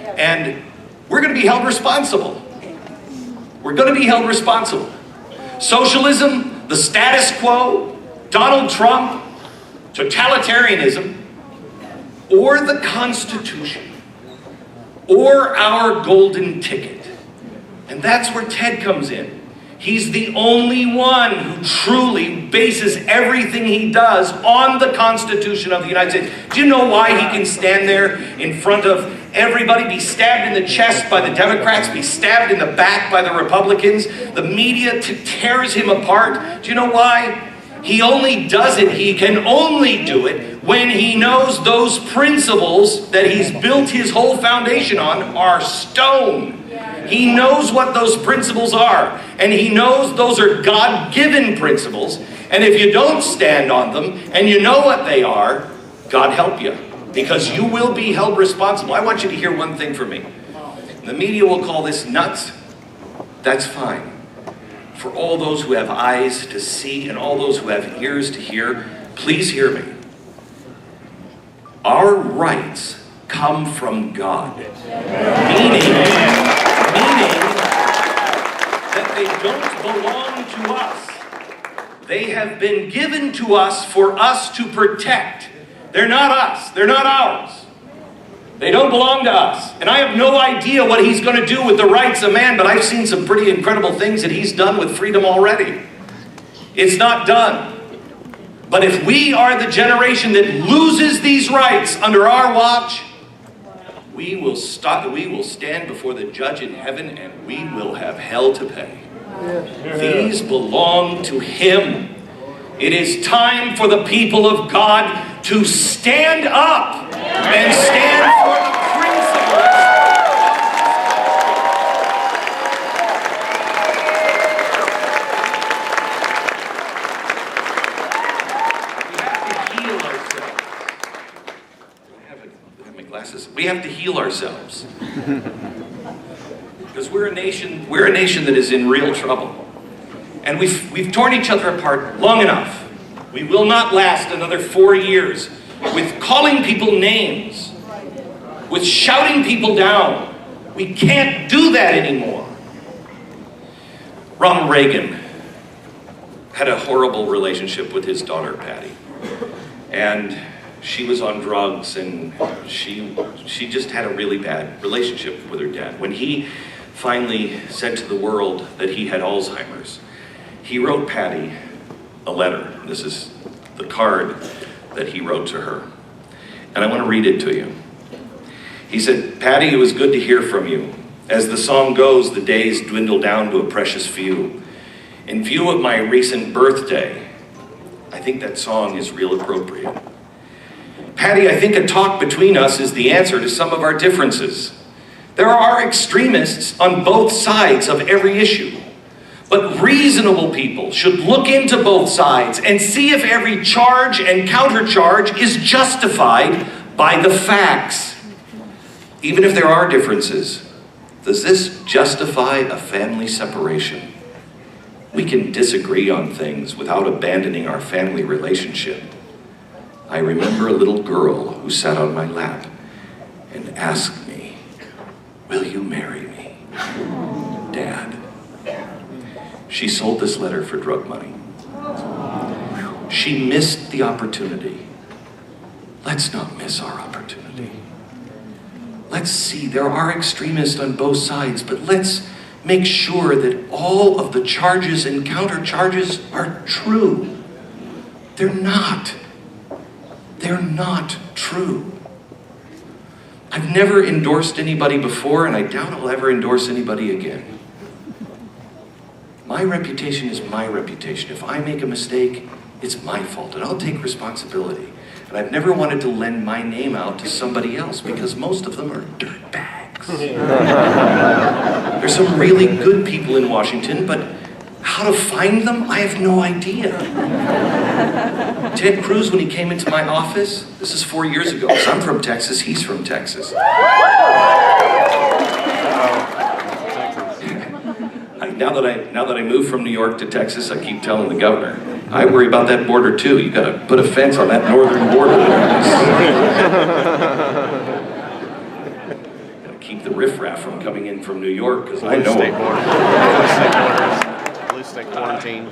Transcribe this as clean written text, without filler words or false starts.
And we're going to be held responsible. We're going to be held responsible. Socialism, the status quo, Donald Trump, totalitarianism, or the Constitution, or our golden ticket. And that's where Ted comes in. He's the only one who truly bases everything he does on the Constitution of the United States. Do you know why he can stand there in front of everybody, be stabbed in the chest by the Democrats, be stabbed in the back by the Republicans? The media tears him apart. Do you know why? He only does it, he can only do it when he knows those principles that he's built his whole foundation on are stone. He knows what those principles are, and he knows those are God-given principles, and if you don't stand on them, and you know what they are, God help you, because you will be held responsible. I want you to hear one thing from me. The media will call this nuts. That's fine. For all those who have eyes to see and all those who have ears to hear, please hear me. Our rights come from God. Meaning that they don't belong to us. They have been given to us for us to protect. They're not us. They're not ours. They don't belong to us. And I have no idea what he's going to do with the rights of man, but I've seen some pretty incredible things that he's done with freedom already. It's not done. But if we are the generation that loses these rights under our watch, we will stand before the judge in heaven and we will have hell to pay. These belong to him. It is time for the people of God to stand up and stand for the principles. We have to heal ourselves. Because we're a nation that is in real trouble. And we've torn each other apart long enough. We will not last another 4 years with calling people names, with shouting people down. We can't do that anymore. Ronald Reagan had a horrible relationship with his daughter, Patty. And she was on drugs, and she just had a really bad relationship with her dad. When he finally said to the world that he had Alzheimer's, he wrote Patty a letter. This is the card that he wrote to her. And I want to read it to you. He said, "Patty, it was good to hear from you. As the song goes, the days dwindle down to a precious few. In view of my recent birthday, I think that song is real appropriate. Patty, I think a talk between us is the answer to some of our differences. There are extremists on both sides of every issue. But reasonable people should look into both sides and see if every charge and countercharge is justified by the facts. Even if there are differences, does this justify a family separation? We can disagree on things without abandoning our family relationship. I remember a little girl who sat on my lap and asked me, 'Will you marry me, Dad?' She sold this letter for drug money. She missed the opportunity. Let's not miss our opportunity. Let's see, there are extremists on both sides, but let's make sure that all of the charges and countercharges are true. They're not. They're not true. I've never endorsed anybody before, and I doubt I'll ever endorse anybody again. My reputation is my reputation. If I make a mistake, it's my fault, and I'll take responsibility. And I've never wanted to lend my name out to somebody else, because most of them are dirtbags. There's some really good people in Washington, but how to find them, I have no idea. Ted Cruz, when he came into my office, this is 4 years ago, because I'm from Texas, he's from Texas. Now that I moved from New York to Texas, I keep telling the governor, I worry about that border too. You gotta put a fence on that northern border. Gotta keep the riffraff from coming in from New York, because I Blue know state them. borders. Blue state borders. Blue state quarantine.